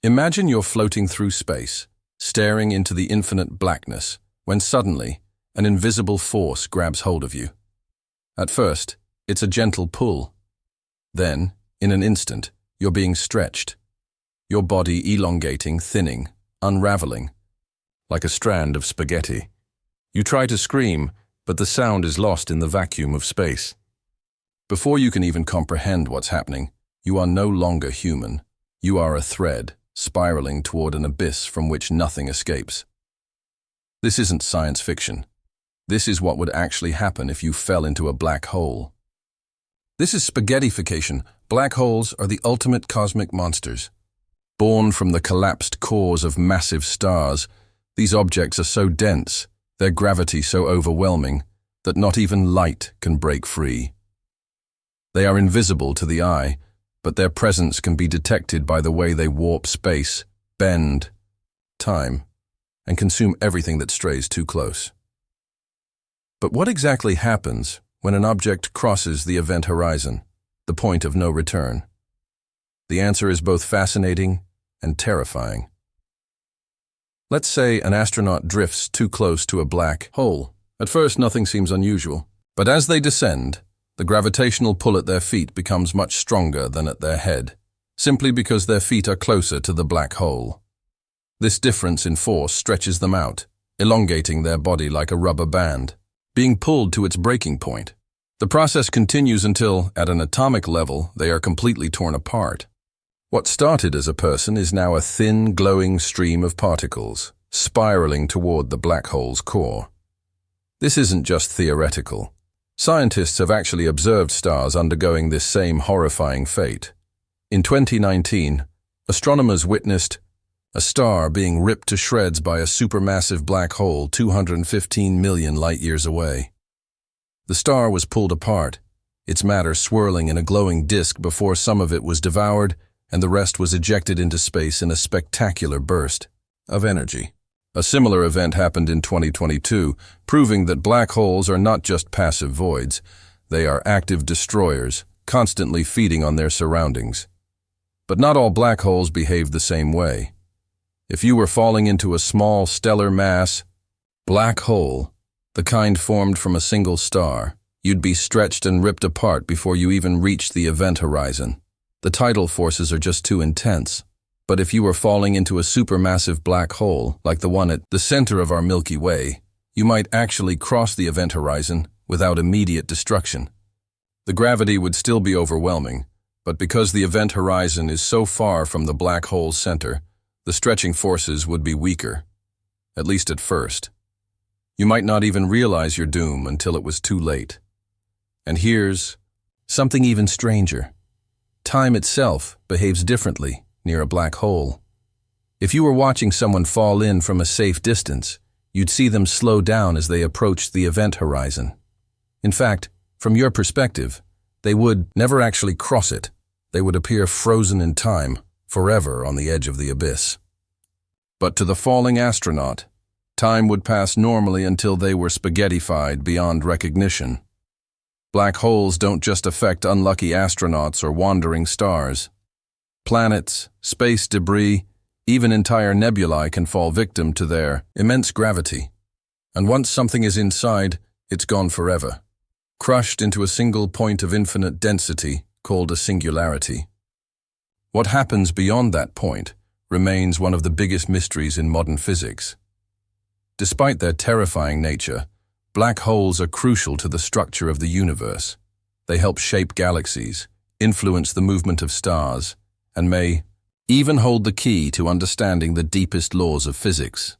Imagine you're floating through space, staring into the infinite blackness, when suddenly, an invisible force grabs hold of you. At first, it's a gentle pull. Then, in an instant, you're being stretched. Your body elongating, thinning, unraveling, like a strand of spaghetti. You try to scream, but the sound is lost in the vacuum of space. Before you can even comprehend what's happening, you are no longer human. You are a thread, spiraling toward an abyss from which nothing escapes. This isn't science fiction. This is what would actually happen if you fell into a black hole. This is spaghettification. Black holes are the ultimate cosmic monsters. Born from the collapsed cores of massive stars, these objects are so dense, their gravity so overwhelming, that not even light can break free. They are invisible to the eye, but their presence can be detected by the way they warp space, bend time, and consume everything that strays too close. But what exactly happens when an object crosses the event horizon, the point of no return? The answer is both fascinating and terrifying. Let's say an astronaut drifts too close to a black hole. At first, nothing seems unusual, but as they descend, the gravitational pull at their feet becomes much stronger than at their head, simply because their feet are closer to the black hole. This difference in force stretches them out, elongating their body like a rubber band, being pulled to its breaking point. The process continues until, at an atomic level, they are completely torn apart. What started as a person is now a thin, glowing stream of particles, spiraling toward the black hole's core. This isn't just theoretical. Scientists have actually observed stars undergoing this same horrifying fate. In 2019, astronomers witnessed a star being ripped to shreds by a supermassive black hole 215 million light-years away. The star was pulled apart, its matter swirling in a glowing disk before some of it was devoured and the rest was ejected into space in a spectacular burst of energy. A similar event happened in 2022, proving that black holes are not just passive voids. They are active destroyers, constantly feeding on their surroundings. But not all black holes behave the same way. If you were falling into a small stellar mass black hole, the kind formed from a single star, you'd be stretched and ripped apart before you even reached the event horizon. The tidal forces are just too intense. But if you were falling into a supermassive black hole, like the one at the center of our Milky Way, you might actually cross the event horizon without immediate destruction. The gravity would still be overwhelming, but because the event horizon is so far from the black hole's center, the stretching forces would be weaker, at least at first. You might not even realize your doom until it was too late. And here's something even stranger. Time itself behaves differently near a black hole. If you were watching someone fall in from a safe distance, you'd see them slow down as they approached the event horizon. In fact, from your perspective, they would never actually cross it. They would appear frozen in time, forever on the edge of the abyss. But to the falling astronaut, time would pass normally until they were spaghettified beyond recognition. Black holes don't just affect unlucky astronauts or wandering stars. Planets, space debris, even entire nebulae can fall victim to their immense gravity. And once something is inside, it's gone forever, crushed into a single point of infinite density called a singularity. What happens beyond that point remains one of the biggest mysteries in modern physics. Despite their terrifying nature, black holes are crucial to the structure of the universe. They help shape galaxies, influence the movement of stars, and may even hold the key to understanding the deepest laws of physics.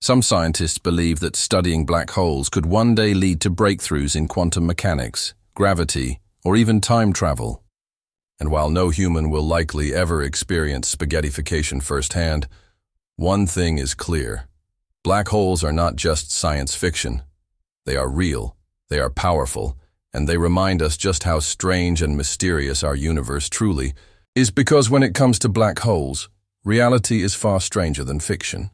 Some scientists believe that studying black holes could one day lead to breakthroughs in quantum mechanics, gravity, or even time travel. And while no human will likely ever experience spaghettification firsthand, one thing is clear. Black holes are not just science fiction. They are real, they are powerful, and they remind us just how strange and mysterious our universe truly is, because when it comes to black holes, reality is far stranger than fiction.